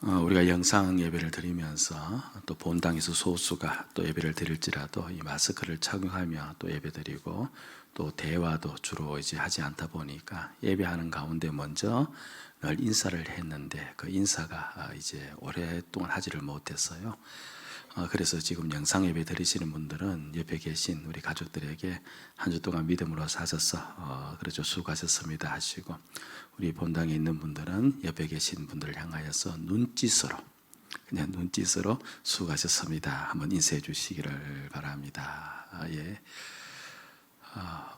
우리가 영상 예배를 드리면서 또 본당에서 소수가 또 예배를 드릴지라도 이 마스크를 착용하며 또 예배드리고 또 대화도 주로 이제 하지 않다 보니까 예배하는 가운데 먼저 늘 인사를 했는데 그 인사가 이제 오랫동안 하지를 못했어요. 그래서 지금 영상 예배 드리시는 분들은 옆에 계신 우리 가족들에게 한 주 동안 믿음으로 사셔서 그렇죠, 수고하셨습니다 하시고, 우리 본당에 있는 분들은 옆에 계신 분들을 향하여서 눈짓으로, 그냥 눈짓으로 수고하셨습니다 한번 인사해 주시기를 바랍니다. 예.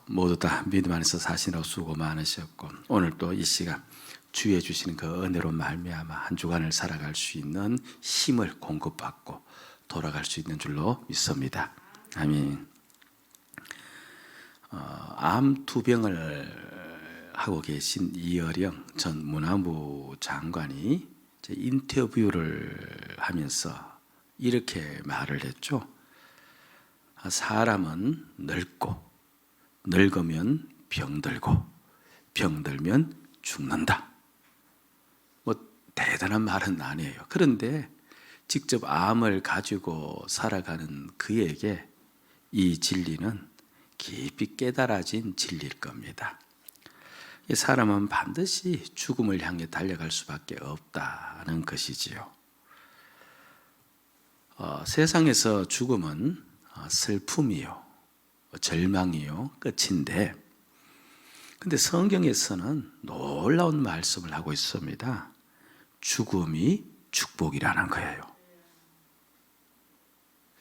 모두 다 믿음 안에서 사시느라 수고 많으셨고, 오늘 또 이 시간 주의 주시는 그 은혜로 말미암아 한 주간을 살아갈 수 있는 힘을 공급받고 돌아갈 수 있는 줄로 믿습니다. 아멘. 암 투병을 하고 계신 이어령 전 문화부 장관이 인터뷰를 하면서 이렇게 말을 했죠. 사람은 늙고 늙으면 병들고 병들면 죽는다. 뭐 대단한 말은 아니에요. 그런데 직접 암을 가지고 살아가는 그에게 이 진리는 깊이 깨달아진 진리일 겁니다. 사람은 반드시 죽음을 향해 달려갈 수밖에 없다는 것이지요. 세상에서 죽음은 슬픔이요, 절망이요, 끝인데, 근데 성경에서는 놀라운 말씀을 하고 있습니다. 죽음이 축복이라는 거예요.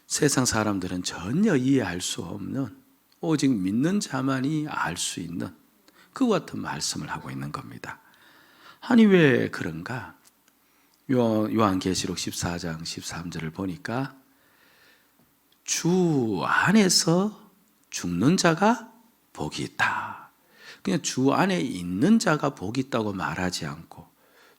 세상 사람들은 전혀 이해할 수 없는, 오직 믿는 자만이 알 수 있는 그와 같은 말씀을 하고 있는 겁니다. 아니 왜 그런가? 요한계시록 14장 13절을 보니까 주 안에서 죽는 자가 복이 있다. 그냥 주 안에 있는 자가 복이 있다고 말하지 않고,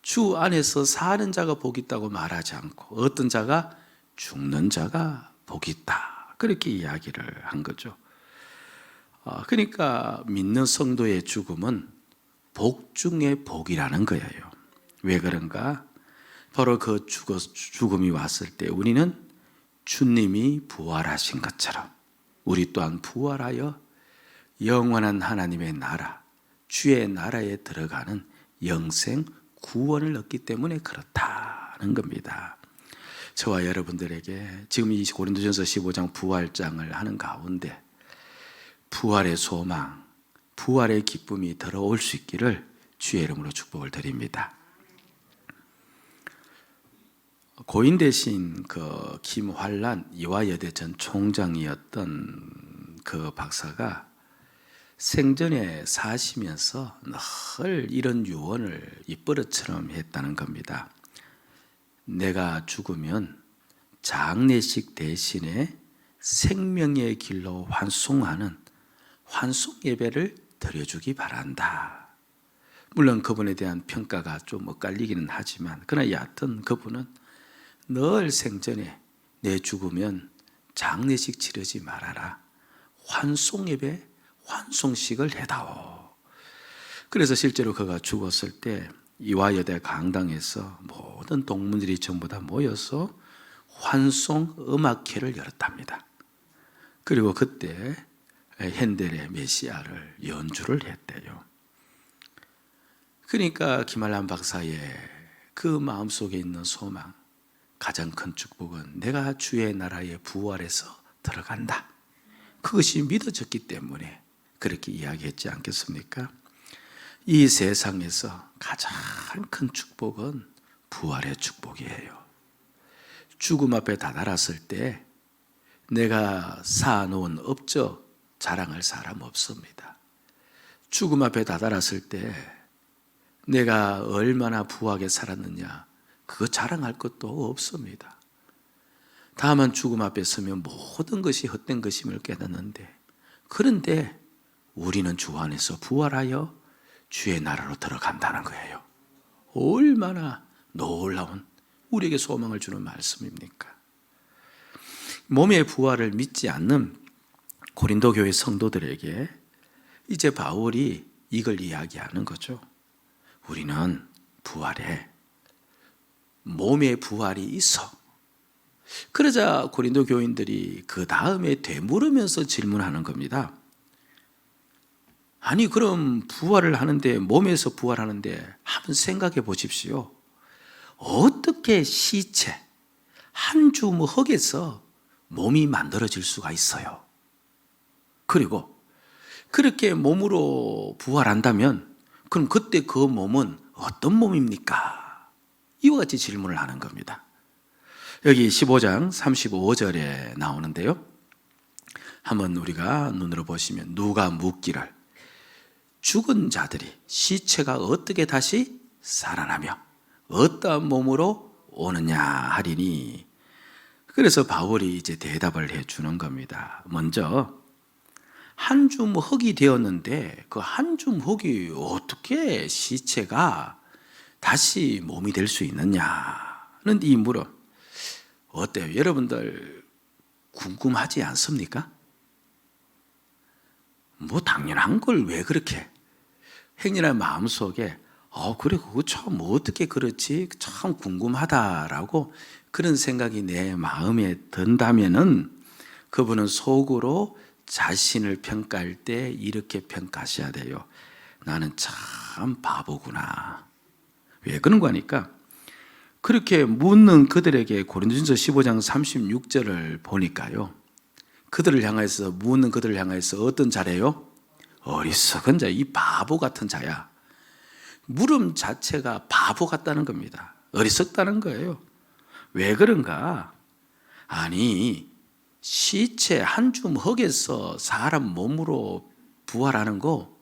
주 안에서 사는 자가 복이 있다고 말하지 않고, 어떤 자가 죽는 자가 복이 있다, 그렇게 이야기를 한 거죠. 그러니까 믿는 성도의 죽음은 복 중에 복이라는 거예요. 왜 그런가? 바로 그 죽음이 왔을 때 우리는 주님이 부활하신 것처럼 우리 또한 부활하여 영원한 하나님의 나라, 주의 나라에 들어가는 영생 구원을 얻기 때문에 그렇다는 겁니다. 저와 여러분들에게 지금 이 고린도전서 15장 부활장을 하는 가운데 부활의 소망, 부활의 기쁨이 들어올 수 있기를 주의 이름으로 축복을 드립니다. 고인 대신 그 김환란 이화여대 전 총장이었던 그 박사가 생전에 사시면서 늘 이런 유언을 입버릇처럼 했다는 겁니다. 내가 죽으면 장례식 대신에 생명의 길로 환송하는 환송 예배를 드려주기 바란다. 물론 그분에 대한 평가가 좀 엇갈리기는 하지만, 그러나 여하튼 그분은 늘 생전에 내 죽으면 장례식 치르지 말아라, 환송 예배, 환송식을 해다오. 그래서 실제로 그가 죽었을 때 이화여대 강당에서 모든 동문들이 전부 다 모여서 환송 음악회를 열었답니다. 그리고 그때 핸델의 메시아를 연주를 했대요. 그러니까 김환란 박사의 그 마음속에 있는 소망, 가장 큰 축복은 내가 주의 나라에 부활해서 들어간다, 그것이 믿어졌기 때문에 그렇게 이야기했지 않겠습니까? 이 세상에서 가장 큰 축복은 부활의 축복이에요. 죽음 앞에 다다랐을 때 내가 쌓아놓은 업적 자랑할 사람 없습니다. 죽음 앞에 다다랐을 때 내가 얼마나 부하게 살았느냐, 그거 자랑할 것도 없습니다. 다만 죽음 앞에 서면 모든 것이 헛된 것임을 깨닫는데, 그런데 우리는 주 안에서 부활하여 주의 나라로 들어간다는 거예요. 얼마나 놀라운, 우리에게 소망을 주는 말씀입니까? 몸의 부활을 믿지 않는 고린도 교회 성도들에게 이제 바울이 이걸 이야기하는 거죠. 우리는 부활해 몸의 부활이 있어. 그러자 고린도 교인들이 그 다음에 되물으면서 질문하는 겁니다. 아니 그럼 부활을 하는데, 몸에서 부활하는데 한번 생각해 보십시오. 어떻게 시체 한 줌 흙에서 몸이 만들어질 수가 있어요? 그리고 그렇게 몸으로 부활한다면 그럼 그때 그 몸은 어떤 몸입니까? 이와 같이 질문을 하는 겁니다. 여기 15장 35절에 나오는데요, 한번 우리가 눈으로 보시면 누가 묻기를 죽은 자들이 시체가 어떻게 다시 살아나며 어떠한 몸으로 오느냐 하리니. 그래서 바울이 이제 대답을 해 주는 겁니다. 먼저 한 줌 흙이 되었는데 그 한 줌 흙이 어떻게 시체가 다시 몸이 될 수 있느냐는 이 물음. 어때요? 여러분들 궁금하지 않습니까? 뭐 당연한 걸 왜 그렇게 행여나 마음속에 그래 그거 참 어떻게 그렇지 참 궁금하다라고 그런 생각이 내 마음에 든다면은 그분은 속으로 자신을 평가할 때 이렇게 평가하셔야 돼요. 나는 참 바보구나. 왜 그런 거 하니까 그렇게 묻는 그들에게 고린도전서 15장 36절을 보니까요, 그들을 향해서 묻는 그들을 향해서 어떤 자래요? 어리석은 자, 이 바보 같은 자야. 물음 자체가 바보 같다는 겁니다. 어리석다는 거예요. 왜 그런가? 아니 시체 한 줌 흙에서 사람 몸으로 부활하는 거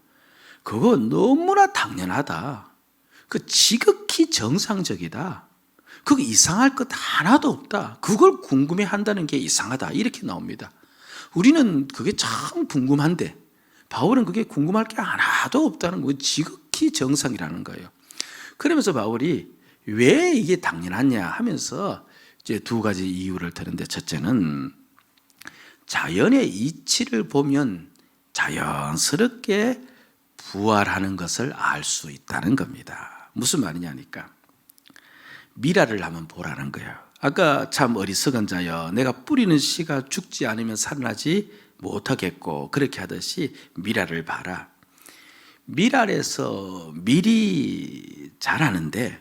그거 너무나 당연하다. 그 지극히 정상적이다. 그거 이상할 것 하나도 없다. 그걸 궁금해 한다는 게 이상하다. 이렇게 나옵니다. 우리는 그게 참 궁금한데 바울은 그게 궁금할 게 하나도 없다는 거, 지극히 정상이라는 거예요. 그러면서 바울이 왜 이게 당연하냐 하면서 이제 두 가지 이유를 드는데, 첫째는 자연의 이치를 보면 자연스럽게 부활하는 것을 알 수 있다는 겁니다. 무슨 말이냐니까 미라를 한번 보라는 거예요. 아까 참 어리석은 자여 내가 뿌리는 씨가 죽지 않으면 살아나지 못하겠고 그렇게 하듯이 미라를 봐라. 밀알에서 밀이 자라는데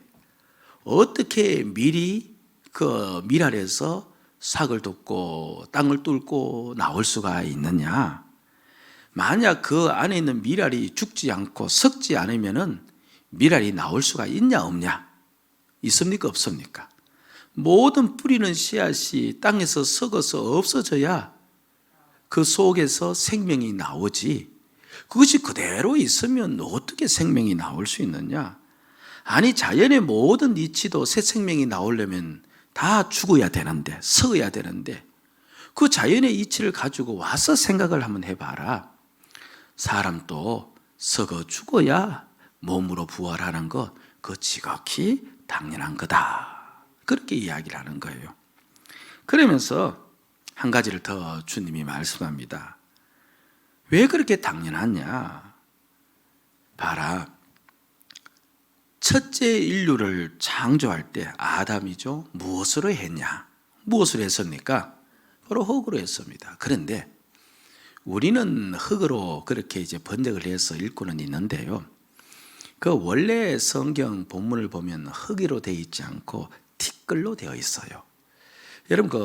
어떻게 밀이 그 밀알에서 삭을 돋고 땅을 뚫고 나올 수가 있느냐? 만약 그 안에 있는 밀알이 죽지 않고 썩지 않으면은 밀알이 나올 수가 있냐 없냐? 있습니까 없습니까? 모든 뿌리는 씨앗이 땅에서 썩어서 없어져야 그 속에서 생명이 나오지, 그것이 그대로 있으면 어떻게 생명이 나올 수 있느냐? 아니 자연의 모든 이치도 새 생명이 나오려면 다 죽어야 되는데, 썩어야 되는데, 그 자연의 이치를 가지고 와서 생각을 한번 해봐라. 사람도 썩어 죽어야 몸으로 부활하는 것, 그거 지극히 당연한 거다. 그렇게 이야기를 하는 거예요. 그러면서 한 가지를 더 주님이 말씀합니다. 왜 그렇게 당연하냐? 봐라. 첫째 인류를 창조할 때 아담이죠. 무엇으로 했냐? 무엇으로 했습니까? 바로 흙으로 했습니다. 그런데 우리는 흙으로 그렇게 이제 번역을 해서 읽고는 있는데요. 그 원래 성경 본문을 보면 흙으로 되어 있지 않고 티끌로 되어 있어요. 여러분 그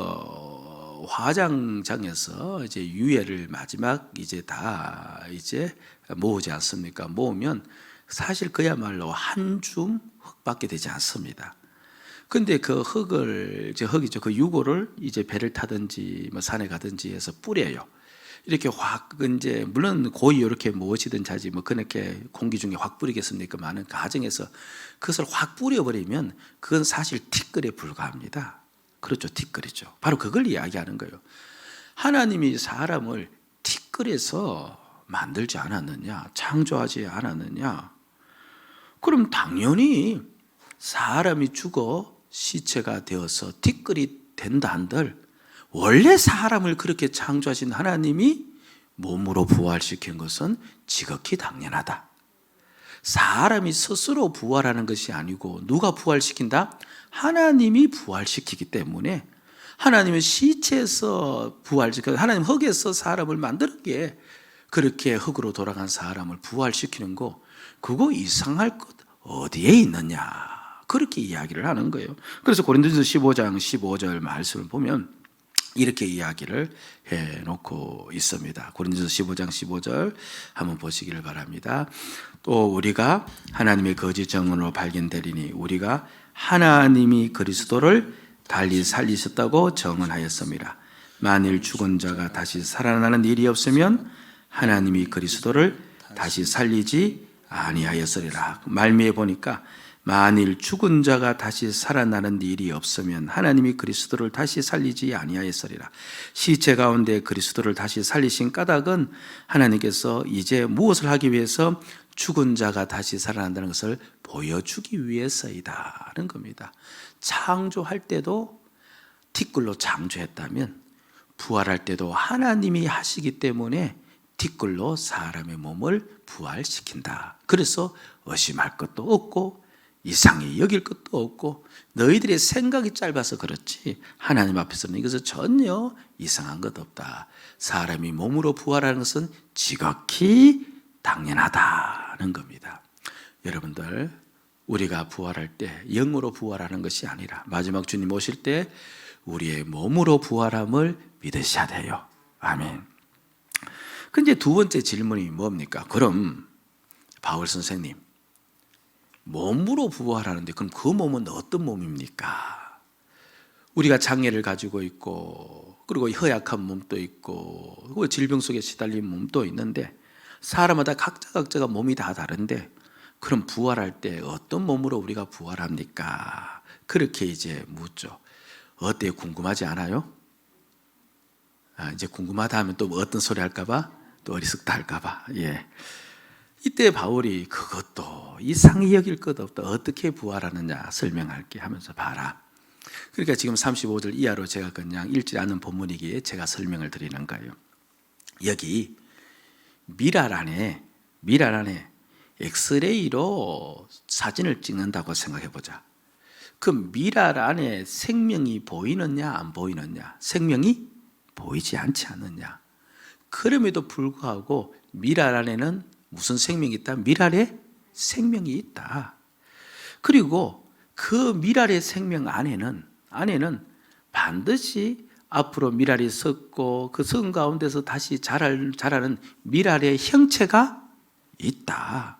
화장장에서 이제 유해를 마지막 이제 다 이제 모으지 않습니까? 모으면 사실 그야말로 한 줌 흙밖에 되지 않습니다. 근데 그 흙을 이제 흙이죠. 그 유골을 이제 배를 타든지 뭐 산에 가든지 해서 뿌려요. 이렇게 확 이제 물론 고이 이렇게 무엇이든 자지 뭐 그렇게 공기 중에 확 뿌리겠습니까? 많은 가정에서 그것을 확 뿌려버리면 그건 사실 티끌에 불과합니다. 그렇죠, 티끌이죠. 바로 그걸 이야기하는 거예요. 하나님이 사람을 티끌에서 만들지 않았느냐, 창조하지 않았느냐? 그럼 당연히 사람이 죽어 시체가 되어서 티끌이 된다 한들 원래 사람을 그렇게 창조하신 하나님이 몸으로 부활시킨 것은 지극히 당연하다. 사람이 스스로 부활하는 것이 아니고 누가 부활시킨다? 하나님이 부활시키기 때문에 하나님은 시체에서 부활시켜 하나님 흙에서 사람을 만들었기에 그렇게 흙으로 돌아간 사람을 부활시키는 거 그거 이상할 것 어디에 있느냐 그렇게 이야기를 하는 거예요. 그래서 고린도전서 15장 15절 말씀을 보면 이렇게 이야기를 해놓고 있습니다. 고린도전서 15장 15절 한번 보시기를 바랍니다. 또 우리가 하나님의 거짓 증언으로 발견되리니 우리가 하나님이 그리스도를 달리 살리셨다고 증언하였습니다. 만일 죽은 자가 다시 살아나는 일이 없으면 하나님이 그리스도를 다시 살리지 아니하였으리라. 말미에 보니까 만일 죽은 자가 다시 살아나는 일이 없으면 하나님이 그리스도를 다시 살리지 아니하였으리라. 시체 가운데 그리스도를 다시 살리신 까닭은 하나님께서 이제 무엇을 하기 위해서 죽은 자가 다시 살아난다는 것을 보여주기 위해서이다는 겁니다. 창조할 때도 티끌로 창조했다면 부활할 때도 하나님이 하시기 때문에 티끌로 사람의 몸을 부활시킨다. 그래서 의심할 것도 없고 이상히 여길 것도 없고 너희들의 생각이 짧아서 그렇지 하나님 앞에서는 이것은 전혀 이상한 것 없다. 사람이 몸으로 부활하는 것은 지극히 당연하다는 겁니다. 여러분들 우리가 부활할 때 영으로 부활하는 것이 아니라 마지막 주님 오실 때 우리의 몸으로 부활함을 믿으셔야 돼요. 아멘. 근데 두 번째 질문이 뭡니까? 그럼 바울 선생님 몸으로 부활하는데 그럼 그 몸은 어떤 몸입니까? 우리가 장애를 가지고 있고 그리고 허약한 몸도 있고 그리고 질병 속에 시달린 몸도 있는데 사람마다 각자가 몸이 다 다른데 그럼 부활할 때 어떤 몸으로 우리가 부활합니까? 그렇게 이제 묻죠. 어때요? 궁금하지 않아요? 이제 궁금하다 하면 또 어떤 소리 할까봐 또 어리석다 할까봐. 예. 이때 바울이 그것도 이상히 여길 것 없다. 어떻게 부활하느냐 설명할게 하면서 봐라. 그러니까 지금 35절 이하로 제가 그냥 읽지 않은 본문이기에 제가 설명을 드리는 거예요. 여기 미랄 안에 엑스레이로 사진을 찍는다고 생각해 보자. 그 미랄 안에 생명이 보이느냐 안 보이느냐? 생명이 보이지 않지 않느냐? 그럼에도 불구하고 미랄 안에는 무슨 생명이 있다? 미랄에 생명이 있다. 그리고 그 미랄의 생명 안에는 반드시 앞으로 미랄이 섰고 그 선 가운데서 다시 자라는 미랄의 형체가 있다.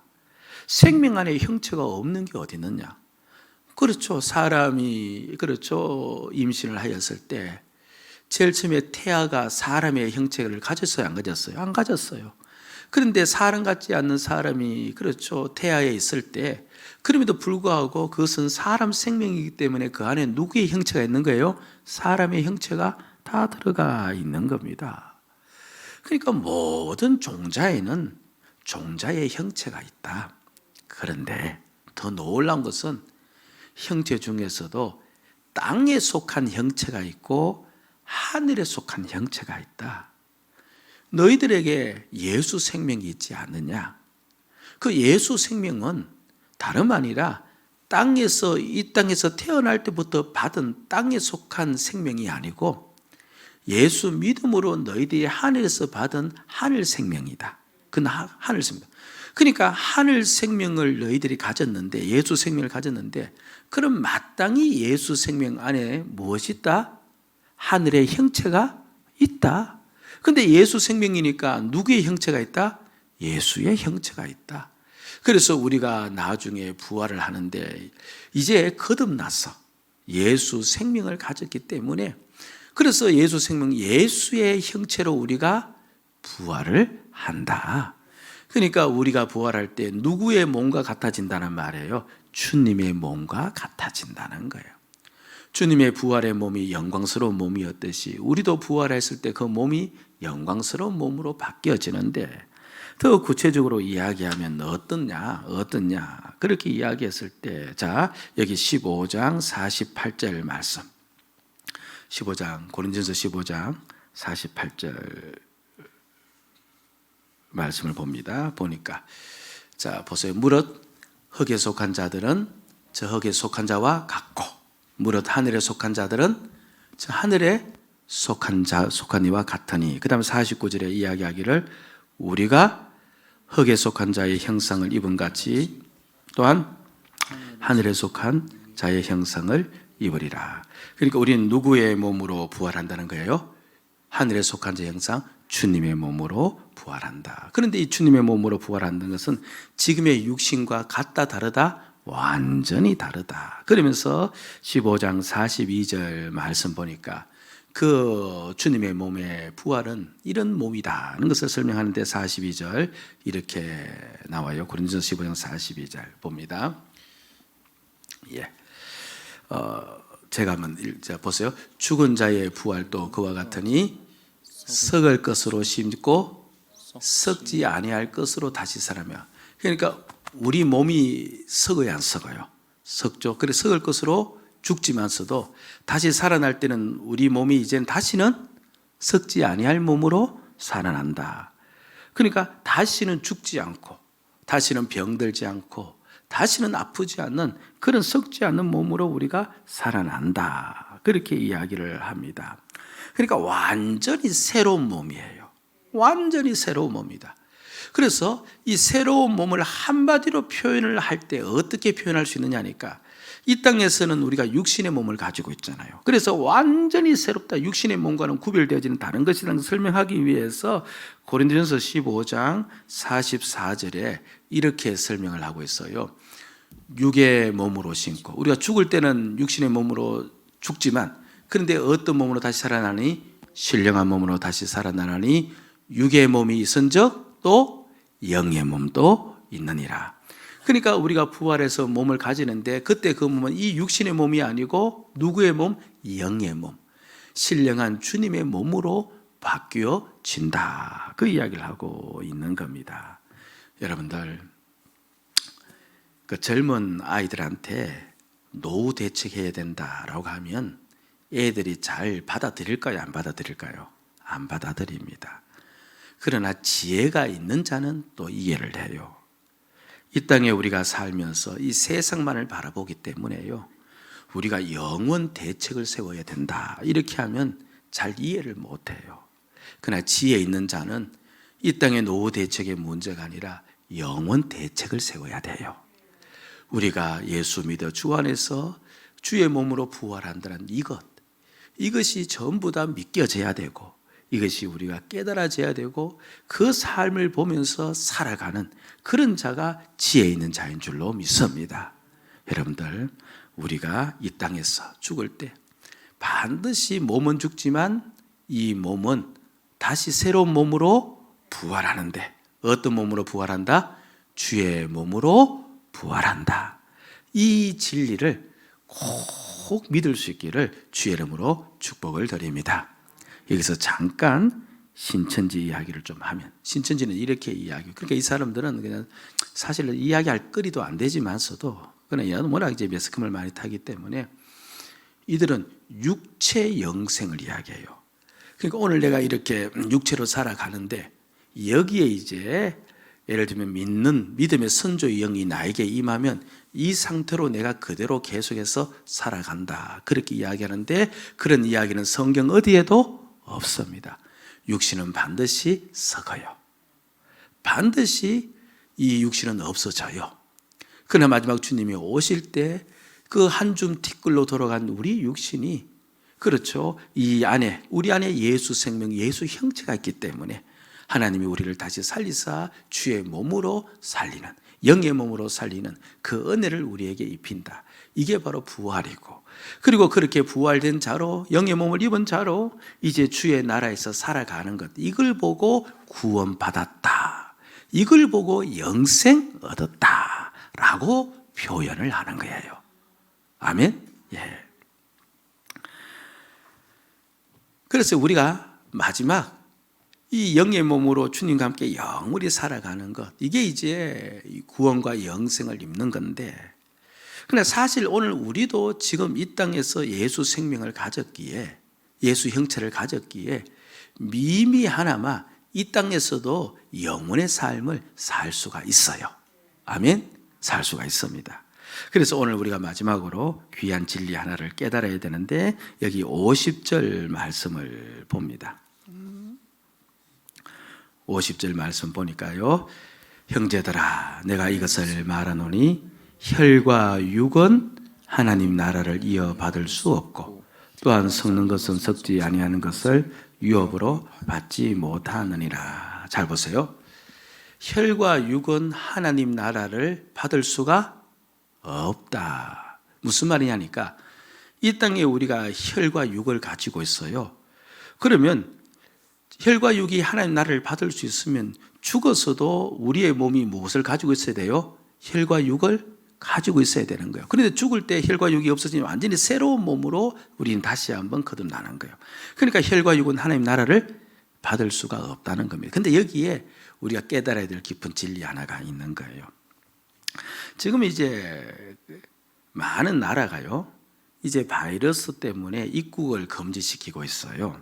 생명 안에 형체가 없는 게 어디 있느냐? 그렇죠. 사람이 임신을 하였을 때 제일 처음에 태아가 사람의 형체를 가졌어요? 안 가졌어요? 안 가졌어요. 그런데 사람 같지 않는 사람이 태아에 있을 때 그럼에도 불구하고 그것은 사람 생명이기 때문에 그 안에 누구의 형체가 있는 거예요? 사람의 형체가 다 들어가 있는 겁니다. 그러니까 모든 종자에는 종자의 형체가 있다. 그런데 더 놀라운 것은 형체 중에서도 땅에 속한 형체가 있고 하늘에 속한 형체가 있다. 너희들에게 예수 생명이 있지 않느냐? 그 예수 생명은 다름 아니라 이 땅에서 태어날 때부터 받은 땅에 속한 생명이 아니고 예수 믿음으로 너희들이 하늘에서 받은 하늘 생명이다. 그 하늘 생명. 그러니까 하늘 생명을 너희들이 가졌는데 예수 생명을 가졌는데 그럼 마땅히 예수 생명 안에 무엇이 있다? 하늘의 형체가 있다. 근데 예수 생명이니까 누구의 형체가 있다? 예수의 형체가 있다. 그래서 우리가 나중에 부활을 하는데 이제 거듭났어. 예수 생명을 가졌기 때문에 그래서 예수 생명, 예수의 형체로 우리가 부활을 한다. 그러니까 우리가 부활할 때 누구의 몸과 같아진다는 말이에요? 주님의 몸과 같아진다는 거예요. 주님의 부활의 몸이 영광스러운 몸이었듯이 우리도 부활했을 때 그 몸이 영광스러운 몸으로 바뀌어지는데 더 구체적으로 이야기하면 어떻냐 그렇게 이야기했을 때 자 여기 15장 48절 말씀 15장 고린도전서 15장 48절 말씀을 보니까 자, 보세요. 무릇 흙에 속한 자들은 저 흙에 속한 자와 같고, 무릇 하늘에 속한 자들은 저 하늘에 속한 이와 같으니. 그 다음에 49절에 이야기하기를 우리가 흙에 속한 자의 형상을 입은 같이 또한 하늘에 속한 자의 형상을 입으리라. 그러니까 우리는 누구의 몸으로 부활한다는 거예요? 하늘에 속한 자의 형상, 주님의 몸으로 부활한다. 그런데 이 주님의 몸으로 부활한다는 것은 지금의 육신과 같다 다르다? 완전히 다르다. 그러면서 15장 42절 말씀 보니까 그 주님의 몸의 부활은 이런 몸이다는 것을 설명하는데 42절 이렇게 나와요. 고린도전서 15장 42절 봅니다. 예. 제가 한번 보세요. 죽은 자의 부활도 그와 같으니 썩을 것으로 심고 썩지 아니할 것으로 다시 살아며. 그러니까 우리 몸이 썩어야 안 썩어요? 썩죠. 그래 썩을 것으로 죽지만서도 다시 살아날 때는 우리 몸이 이제는 다시는 썩지 아니할 몸으로 살아난다. 그러니까 다시는 죽지 않고 다시는 병들지 않고 다시는 아프지 않는 그런 썩지 않는 몸으로 우리가 살아난다. 그렇게 이야기를 합니다. 그러니까 완전히 새로운 몸이에요. 완전히 새로운 몸이다. 그래서 이 새로운 몸을 한마디로 표현을 할 때 어떻게 표현할 수 있느냐니까 이 땅에서는 우리가 육신의 몸을 가지고 있잖아요. 그래서 완전히 새롭다. 육신의 몸과는 구별되어지는 다른 것이라는 것을 설명하기 위해서 고린도전서 15장 44절에 이렇게 설명을 하고 있어요. 육의 몸으로 신고, 우리가 죽을 때는 육신의 몸으로 죽지만 그런데 어떤 몸으로 다시 살아나니? 신령한 몸으로 다시 살아나니 육의 몸이 있은즉 또 영의 몸도 있느니라. 그러니까 우리가 부활해서 몸을 가지는데 그때 그 몸은 이 육신의 몸이 아니고 누구의 몸? 영의 몸, 신령한 주님의 몸으로 바뀌어진다. 그 이야기를 하고 있는 겁니다. 여러분들, 그 젊은 아이들한테 노후 대책해야 된다라고 하면 애들이 잘 받아들일까요? 안 받아들일까요? 안 받아들입니다. 그러나 지혜가 있는 자는 또 이해를 해요. 이 땅에 우리가 살면서 이 세상만을 바라보기 때문에요, 우리가 영원 대책을 세워야 된다 이렇게 하면 잘 이해를 못해요. 그러나 지혜 있는 자는 이 땅의 노후 대책의 문제가 아니라 영원 대책을 세워야 돼요. 우리가 예수 믿어 주 안에서 주의 몸으로 부활한다는 이것이 전부 다 믿겨져야 되고 이것이 우리가 깨달아져야 되고 그 삶을 보면서 살아가는 그런 자가 지혜 있는 자인 줄로 믿습니다. 여러분들, 우리가 이 땅에서 죽을 때 반드시 몸은 죽지만 이 몸은 다시 새로운 몸으로 부활하는데, 어떤 몸으로 부활한다? 주의 몸으로 부활한다. 이 진리를 꼭 믿을 수 있기를 주의 이름으로 축복을 드립니다. 여기서 잠깐 신천지 이야기를 좀 하면, 신천지는 이렇게 이야기, 그러니까 이 사람들은 그냥 사실 이야기할 거리도 안 되지만서도 그냥 워낙 이제 매스컴을 많이 타기 때문에 이들은 육체 영생을 이야기해요. 그러니까 오늘 내가 이렇게 육체로 살아가는데 여기에 이제 예를 들면 믿음의 선조의 영이 나에게 임하면 이 상태로 내가 그대로 계속해서 살아간다, 그렇게 이야기하는데 그런 이야기는 성경 어디에도 없습니다. 육신은 반드시 썩어요. 반드시 이 육신은 없어져요. 그러나 마지막 주님이 오실 때 그 한 줌 티끌로 돌아간 우리 육신이, 그렇죠, 이 안에, 우리 안에 예수 생명, 예수 형체가 있기 때문에 하나님이 우리를 다시 살리사 주의 몸으로 살리는, 영의 몸으로 살리는 그 은혜를 우리에게 입힌다. 이게 바로 부활이고, 그리고 그렇게 부활된 자로, 영의 몸을 입은 자로 이제 주의 나라에서 살아가는 것, 이걸 보고 구원받았다, 이걸 보고 영생 얻었다 라고 표현을 하는 거예요. 아멘? 예. 그래서 우리가 마지막 이 영의 몸으로 주님과 함께 영원히 살아가는 것, 이게 이제 구원과 영생을 입는 건데, 그러나 사실 오늘 우리도 지금 이 땅에서 예수 생명을 가졌기에, 예수 형체를 가졌기에 미미하나마 이 땅에서도 영원의 삶을 살 수가 있어요. 아멘? 살 수가 있습니다. 그래서 오늘 우리가 마지막으로 귀한 진리 하나를 깨달아야 되는데 여기 50절 말씀을 봅니다. 50절 말씀 보니까요, 형제들아 내가 이것을 말하노니 혈과 육은 하나님 나라를 이어받을 수 없고 또한 섞는 것은 섞지 아니하는 것을 유업으로 받지 못하느니라. 잘 보세요. 혈과 육은 하나님 나라를 받을 수가 없다. 무슨 말이냐니까 이 땅에 우리가 혈과 육을 가지고 있어요. 그러면 혈과 육이 하나님 나라를 받을 수 있으면 죽어서도 우리의 몸이 무엇을 가지고 있어야 돼요? 혈과 육을 가지고 있어야 되는 거예요. 그런데 죽을 때 혈과 육이 없어지면 완전히 새로운 몸으로 우리는 다시 한번 거듭나는 거예요. 그러니까 혈과 육은 하나님 나라를 받을 수가 없다는 겁니다. 근데 여기에 우리가 깨달아야 될 깊은 진리 하나가 있는 거예요. 지금 이제 많은 나라가요, 이제 바이러스 때문에 입국을 금지시키고 있어요.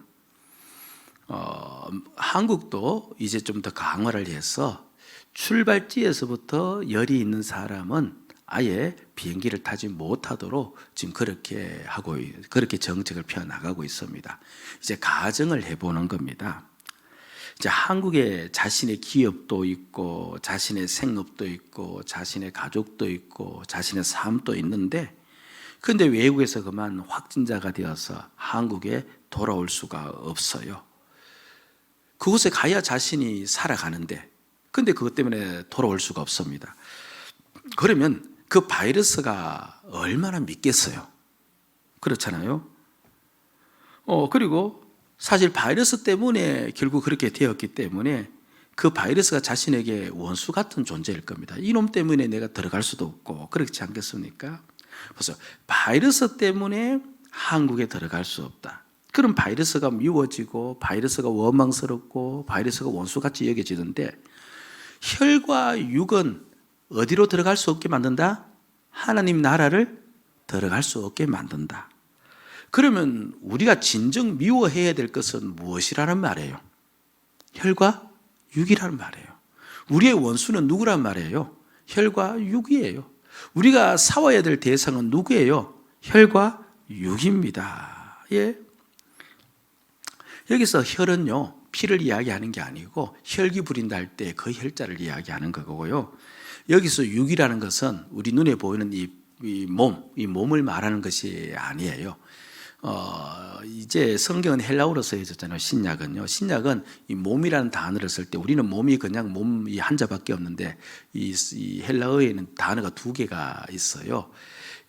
한국도 이제 좀 더 강화를 해서 출발지에서부터 열이 있는 사람은 아예 비행기를 타지 못하도록 지금 그렇게 정책을 펴나가고 있습니다. 이제 가정을 해보는 겁니다. 이제 한국에 자신의 기업도 있고 자신의 생업도 있고 자신의 가족도 있고 자신의 삶도 있는데, 그런데 외국에서 그만 확진자가 되어서 한국에 돌아올 수가 없어요. 그곳에 가야 자신이 살아가는데, 근데 그것 때문에 돌아올 수가 없습니다. 그러면 그 바이러스가 얼마나 믿겠어요? 그렇잖아요. 그리고 사실 바이러스 때문에 결국 그렇게 되었기 때문에 그 바이러스가 자신에게 원수 같은 존재일 겁니다. 이놈 때문에 내가 들어갈 수도 없고 그렇지 않겠습니까? 그래서 바이러스 때문에 한국에 들어갈 수 없다. 그럼 바이러스가 미워지고 바이러스가 원망스럽고 바이러스가 원수같이 여겨지는데, 혈과 육은 어디로 들어갈 수 없게 만든다? 하나님 나라를 들어갈 수 없게 만든다. 그러면 우리가 진정 미워해야 될 것은 무엇이라는 말이에요? 혈과 육이라는 말이에요. 우리의 원수는 누구란 말이에요? 혈과 육이에요. 우리가 싸워야 될 대상은 누구예요? 혈과 육입니다. 예. 여기서 혈은요, 피를 이야기하는 게 아니고 혈기 부린다 할 때 그 혈자를 이야기하는 거고요. 여기서 육이라는 것은 우리 눈에 보이는 이 몸을 말하는 것이 아니에요. 이제 성경은 헬라어로 쓰여졌잖아요. 신약은요. 신약은 이 몸이라는 단어를 쓸 때 우리는 몸이 그냥 몸이 한자밖에 없는데 이 헬라어에는 단어가 두 개가 있어요.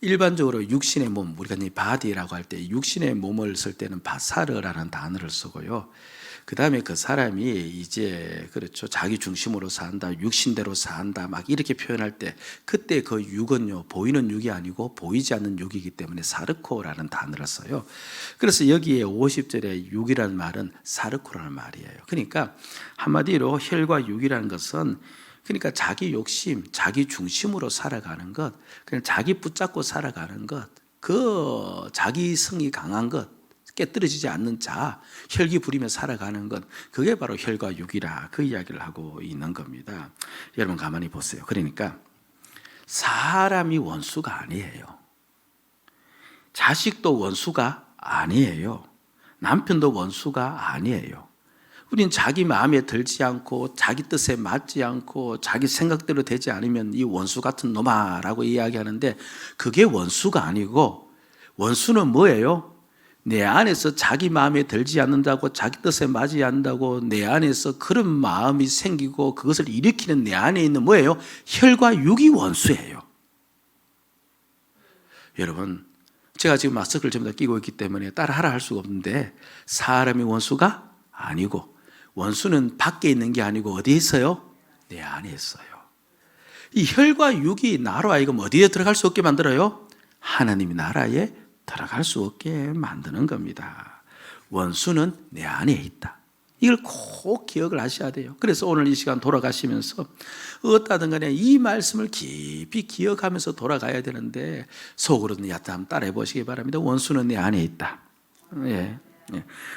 일반적으로 육신의 몸, 우리가 이 바디라고 할 때 육신의 몸을 쓸 때는 바사르라는 단어를 쓰고요. 그 다음에 그 사람이 이제 그렇죠, 자기 중심으로 산다, 육신대로 산다, 막 이렇게 표현할 때 그때 그 육은요, 보이는 육이 아니고 보이지 않는 육이기 때문에 사르코라는 단어를 써요. 그래서 여기에 50절에 육이라는 말은 사르코라는 말이에요. 그러니까 한마디로 혈과 육이라는 것은 그러니까 자기 욕심, 자기 중심으로 살아가는 것, 그냥 자기 붙잡고 살아가는 것, 그 자기 성이 강한 것, 깨뜨려지지 않는 자, 혈기 부리며 살아가는 것, 그게 바로 혈과 육이라, 그 이야기를 하고 있는 겁니다. 여러분 가만히 보세요. 그러니까 사람이 원수가 아니에요. 자식도 원수가 아니에요. 남편도 원수가 아니에요. 우린 자기 마음에 들지 않고 자기 뜻에 맞지 않고 자기 생각대로 되지 않으면 이 원수 같은 놈아라고 이야기하는데, 그게 원수가 아니고 원수는 뭐예요? 내 안에서 자기 마음에 들지 않는다고, 자기 뜻에 맞지 않는다고 내 안에서 그런 마음이 생기고 그것을 일으키는 내 안에 있는 뭐예요? 혈과 육이 원수예요. 여러분, 제가 지금 마스크를 전부 다 끼고 있기 때문에 따라하라 할 수가 없는데, 사람이 원수가 아니고 원수는 밖에 있는 게 아니고 어디에 있어요? 내 안에 있어요. 이 혈과 육이 나로 하여금 어디에 들어갈 수 없게 만들어요? 하나님의 나라에 들어갈 수 없게 만드는 겁니다. 원수는 내 안에 있다. 이걸 꼭 기억을 하셔야 돼요. 그래서 오늘 이 시간 돌아가시면서 어떠든 간에 이 말씀을 깊이 기억하면서 돌아가야 되는데, 속으로는 한번 따라해 보시기 바랍니다. 원수는 내 안에 있다. 예.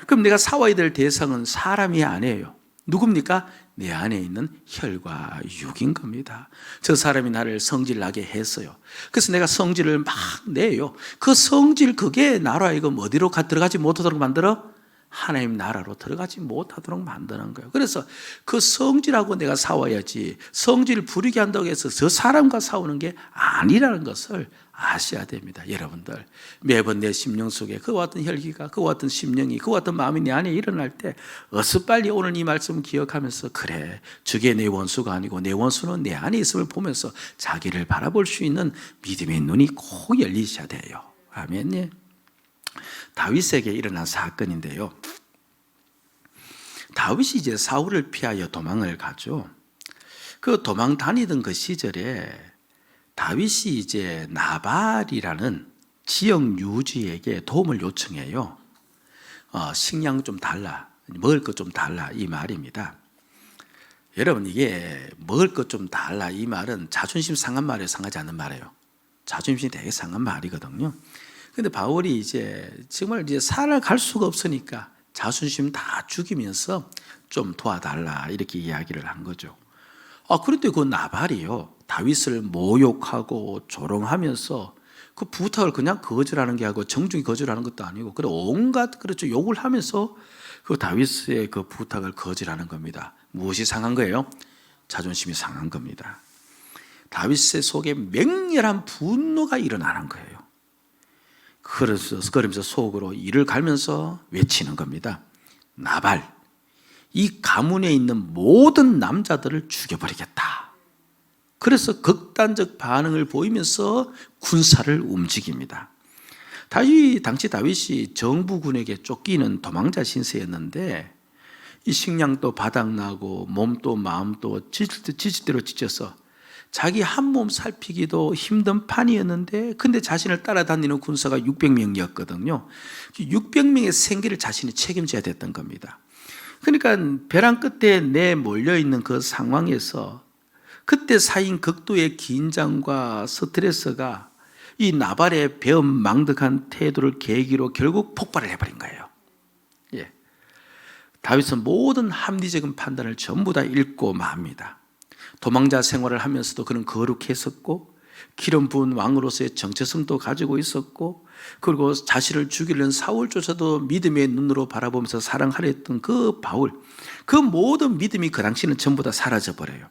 그럼 내가 싸워야 될 대상은 사람이 아니에요. 누굽니까? 내 안에 있는 혈과 육인 겁니다. 저 사람이 나를 성질나게 했어요. 그래서 내가 성질을 막 내요. 그 성질, 그게 나로 하여금 어디로 들어가지 못하도록 만들어? 하나님 나라로 들어가지 못하도록 만드는 거예요. 그래서 그 성질하고 내가 싸워야지, 성질 부리게 한다고 해서 저 사람과 싸우는 게 아니라는 것을 아셔야 됩니다. 여러분들, 매번 내 심령 속에 그와 같은 혈기가, 그와 같은 심령이, 그와 같은 마음이 내 안에 일어날 때 어서 빨리 오늘 이 말씀을 기억하면서, 그래, 저게 내 원수가 아니고 내 원수는 내 안에 있음을 보면서 자기를 바라볼 수 있는 믿음의 눈이 꼭 열리셔야 돼요. 아멘. 다윗에게 일어난 사건인데요, 다윗이 이제 사울을 피하여 도망을 가죠. 그 도망 다니던 그 시절에 다윗이 이제 나발이라는 지역 유지에게 도움을 요청해요. 식량 좀 달라, 먹을 것 좀 달라, 이 말입니다. 여러분, 이게 먹을 것 좀 달라 이 말은 자존심 상한 말이에요, 상하지 않는 말이에요? 자존심이 되게 상한 말이거든요. 근데 바울이 이제 정말 이제 살아갈 수가 없으니까 자존심 다 죽이면서 좀 도와달라, 이렇게 이야기를 한 거죠. 그런데 그 나발이요, 다윗을 모욕하고 조롱하면서 그 부탁을 그냥 거절하는 게 아니고, 정중히 거절하는 것도 아니고, 그래 온갖, 그렇죠, 욕을 하면서 그 다윗의 그 부탁을 거절하는 겁니다. 무엇이 상한 거예요? 자존심이 상한 겁니다. 다윗의 속에 맹렬한 분노가 일어나는 거예요. 그러면서 속으로 이를 갈면서 외치는 겁니다. 나발, 이 가문에 있는 모든 남자들을 죽여버리겠다. 그래서 극단적 반응을 보이면서 군사를 움직입니다. 당시 다윗이 정부군에게 쫓기는 도망자 신세였는데, 이 식량도 바닥나고 몸도 마음도 지칠 대로 지쳐서 자기 한 몸 살피기도 힘든 판이었는데, 근데 자신을 따라다니는 군사가 600명이었거든요. 600명의 생계를 자신이 책임져야 됐던 겁니다. 그러니까 벼랑 끝에 몰려있는 그 상황에서 그때 쌓인 극도의 긴장과 스트레스가 이 나발의 배은망덕한 태도를 계기로 결국 폭발을 해버린 거예요. 예. 다윗은 모든 합리적인 판단을 전부 다 잃고 맙니다. 도망자 생활을 하면서도 그는 거룩했었고, 기름 부은 왕으로서의 정체성도 가지고 있었고, 그리고 자신을 죽이려는 사울조차도 믿음의 눈으로 바라보면서 사랑하려 했던 그 바울, 그 모든 믿음이 그 당시는 전부 다 사라져버려요.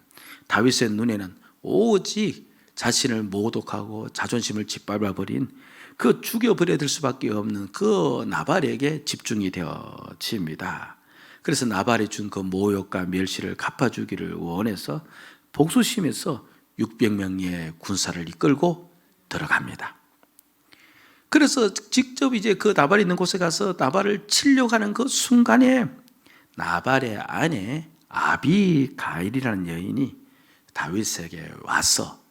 다윗의 눈에는 오직 자신을 모독하고 자존심을 짓밟아버린, 그 죽여버려야 될 수밖에 없는 그 나발에게 집중이 되어집니다. 그래서 나발이 준 그 모욕과 멸시를 갚아주기를 원해서 복수심에서 600명의 군사를 이끌고 들어갑니다. 그래서 직접 이제 그 나발이 있는 곳에 가서 나발을 치려고 하는 그 순간에 나발의 아내 아비가일이라는 여인이 다윗에게 와서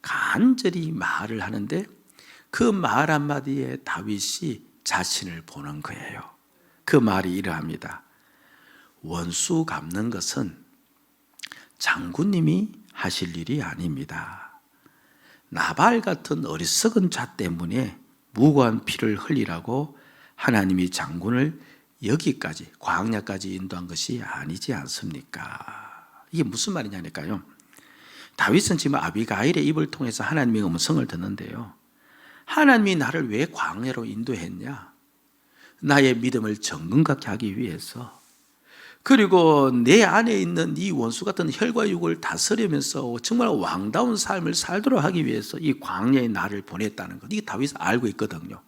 간절히 말을 하는데, 그 말 한마디에 다윗이 자신을 보는 거예요. 그 말이 이러합니다. 원수 갚는 것은 장군님이 하실 일이 아닙니다. 나발 같은 어리석은 자 때문에 무고한 피를 흘리라고 하나님이 장군을 여기까지, 광야까지 인도한 것이 아니지 않습니까? 이게 무슨 말이냐니까요. 다윗은 지금 아비가일의 입을 통해서 하나님의 음성을 듣는데요, 하나님이 나를 왜 광야로 인도했냐? 나의 믿음을 정금같게 하기 위해서, 그리고 내 안에 있는 이 원수 같은 혈과 육을 다스리면서 정말 왕다운 삶을 살도록 하기 위해서 이 광야에 나를 보냈다는 것, 이게 다윗은 알고 있거든요.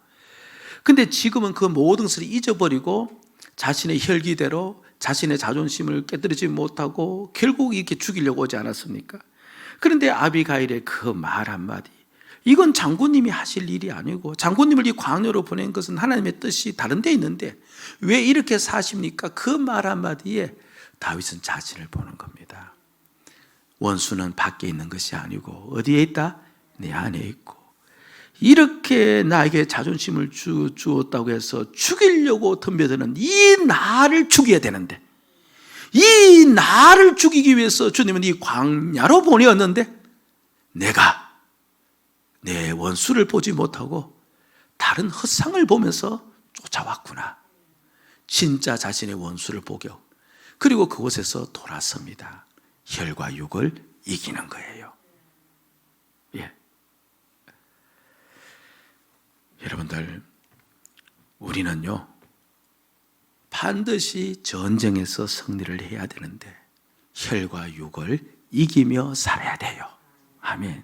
근데 지금은 그 모든 것을 잊어버리고 자신의 혈기대로 자신의 자존심을 깨뜨리지 못하고 결국 이렇게 죽이려고 오지 않았습니까? 그런데 아비가일의 그 말 한마디, 이건 장군님이 하실 일이 아니고, 장군님을 이 광야로 보낸 것은 하나님의 뜻이 다른 데 있는데 왜 이렇게 사십니까? 그 말 한마디에 다윗은 자신을 보는 겁니다. 원수는 밖에 있는 것이 아니고 어디에 있다? 내 안에 있고, 이렇게 나에게 자존심을 주었다고 해서 죽이려고 덤벼드는 이 나를 죽여야 되는데, 이 나를 죽이기 위해서 주님은 이 광야로 보내었는데 내가 내 원수를 보지 못하고 다른 헛상을 보면서 쫓아왔구나. 진짜 자신의 원수를 보고 그리고 그곳에서 돌아섭니다. 혈과 육을 이기는 거예요. 예. 여러분들, 우리는요, 반드시 전쟁에서 승리를 해야 되는데 혈과 육을 이기며 살아야 돼요. 아멘.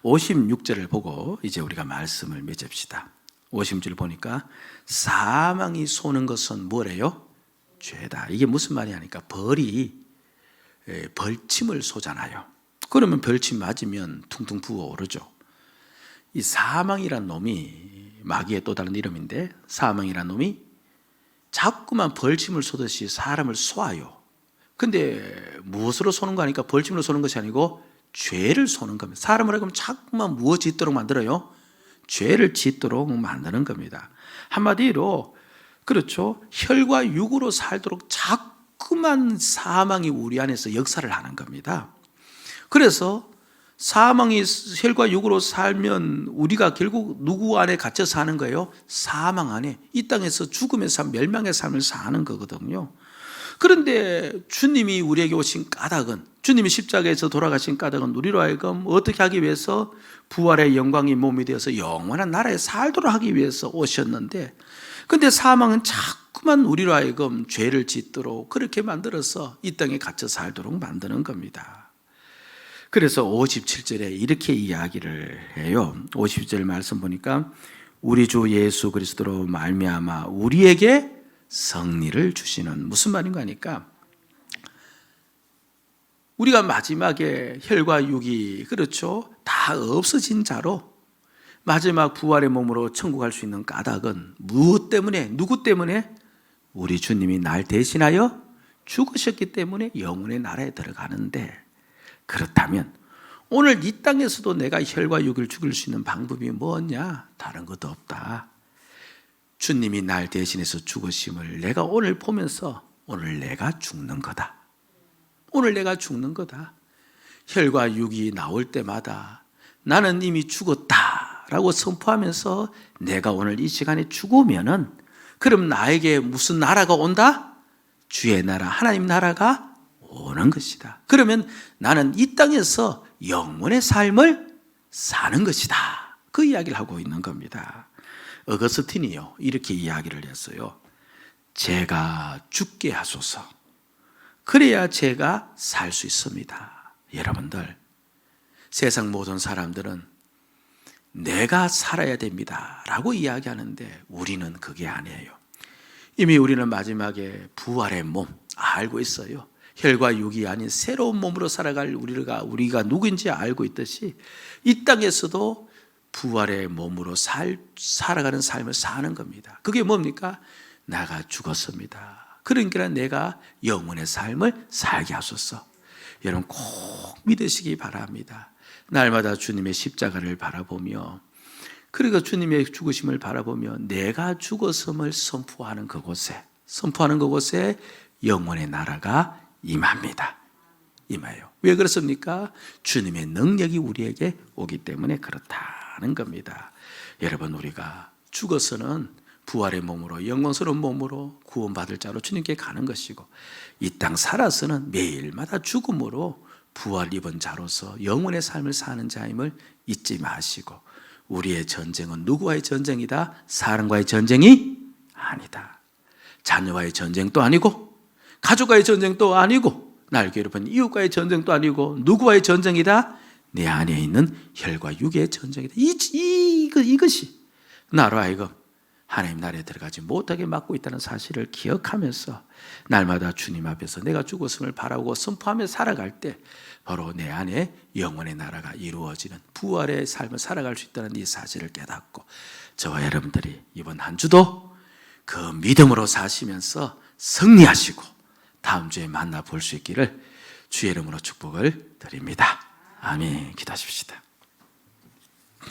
56절을 보고 이제 우리가 말씀을 맺읍시다. 56절 보니까 사망이 쏘는 것은 뭐래요? 죄다. 이게 무슨 말이 하니까 벌이 벌침을 쏘잖아요. 그러면 벌침 맞으면 퉁퉁 부어오르죠. 이 사망이란 놈이 마귀의 또 다른 이름인데, 사망이란 놈이 자꾸만 벌침을 쏘듯이 사람을 쏘아요. 근데 무엇으로 쏘는 거 하니까 벌침으로 쏘는 것이 아니고 죄를 쏘는 겁니다. 사람을 하면 자꾸만 무엇 짓도록 만들어요? 죄를 짓도록 만드는 겁니다. 한마디로 그렇죠, 혈과 육으로 살도록 자꾸만 사망이 우리 안에서 역사를 하는 겁니다. 그래서 사망이 혈과 육으로 살면 우리가 결국 누구 안에 갇혀 사는 거예요? 사망 안에, 이 땅에서 죽음의 삶, 멸망의 삶을 사는 거거든요. 그런데 주님이 우리에게 오신 까닭은, 주님이 십자가에서 돌아가신 까닭은 우리로 하여금 어떻게 하기 위해서? 부활의 영광이 몸이 되어서 영원한 나라에 살도록 하기 위해서 오셨는데, 근데 사망은 자꾸만 우리로 하여금 죄를 짓도록 그렇게 만들어서 이 땅에 갇혀 살도록 만드는 겁니다. 그래서 57절에 이렇게 이야기를 해요. 57절 말씀 보니까 우리 주 예수 그리스도로 말미암아 우리에게 승리를 주시는, 무슨 말인가 하니까 우리가 마지막에 혈과 육이 그렇죠, 다 없어진 자로 마지막 부활의 몸으로 천국 갈 수 있는 까닭은 무엇 때문에, 누구 때문에? 우리 주님이 날 대신하여 죽으셨기 때문에 영혼의 나라에 들어가는데, 그렇다면 오늘 이 땅에서도 내가 혈과 육을 죽일 수 있는 방법이 뭐냐? 다른 것도 없다. 주님이 날 대신해서 죽으심을 내가 오늘 보면서 오늘 내가 죽는 거다. 오늘 내가 죽는 거다. 혈과 육이 나올 때마다 나는 이미 죽었다라고 선포하면서 내가 오늘 이 시간에 죽으면은, 그럼 나에게 무슨 나라가 온다? 주의 나라, 하나님 나라가 오는 것이다. 그러면 나는 이 땅에서 영원의 삶을 사는 것이다. 그 이야기를 하고 있는 겁니다. 어거스틴이요, 이렇게 이야기를 했어요. 제가 죽게 하소서. 그래야 제가 살 수 있습니다. 여러분들, 세상 모든 사람들은 내가 살아야 됩니다 라고 이야기하는데 우리는 그게 아니에요. 이미 우리는 마지막에 부활의 몸 알고 있어요. 혈과 육이 아닌 새로운 몸으로 살아갈 우리가 누구인지 알고 있듯이 이 땅에서도 부활의 몸으로 살아가는 삶을 사는 겁니다. 그게 뭡니까? 나가 죽었습니다. 그러니까 내가 영원의 삶을 살게 하소서. 여러분 꼭 믿으시기 바랍니다. 날마다 주님의 십자가를 바라보며, 그리고 주님의 죽으심을 바라보며 내가 죽었음을 선포하는 그곳에 영원의 나라가 임합니다. 임해요. 왜 그렇습니까? 주님의 능력이 우리에게 오기 때문에 그렇다는 겁니다. 여러분, 우리가 죽어서는 부활의 몸으로, 영광스러운 몸으로 구원받을 자로 주님께 가는 것이고, 이 땅 살아서는 매일마다 죽음으로 부활 입은 자로서 영원의 삶을 사는 자임을 잊지 마시고, 우리의 전쟁은 누구와의 전쟁이다? 사람과의 전쟁이 아니다. 자녀와의 전쟁도 아니고, 가족과의 전쟁도 아니고, 날 괴롭힌 이웃과의 전쟁도 아니고, 누구와의 전쟁이다? 내 안에 있는 혈과 육의 전쟁이다. 이것이 나로 하여금 하나님 나라에 들어가지 못하게 막고 있다는 사실을 기억하면서 날마다 주님 앞에서 내가 죽었음을 바라고 선포하며 살아갈 때 바로 내 안에 영원의 나라가 이루어지는 부활의 삶을 살아갈 수 있다는 이 사실을 깨닫고, 저와 여러분들이 이번 한 주도 그 믿음으로 사시면서 승리하시고 다음 주에 만나 볼 수 있기를 주의 이름으로 축복을 드립니다. 아멘. 기도하십시다.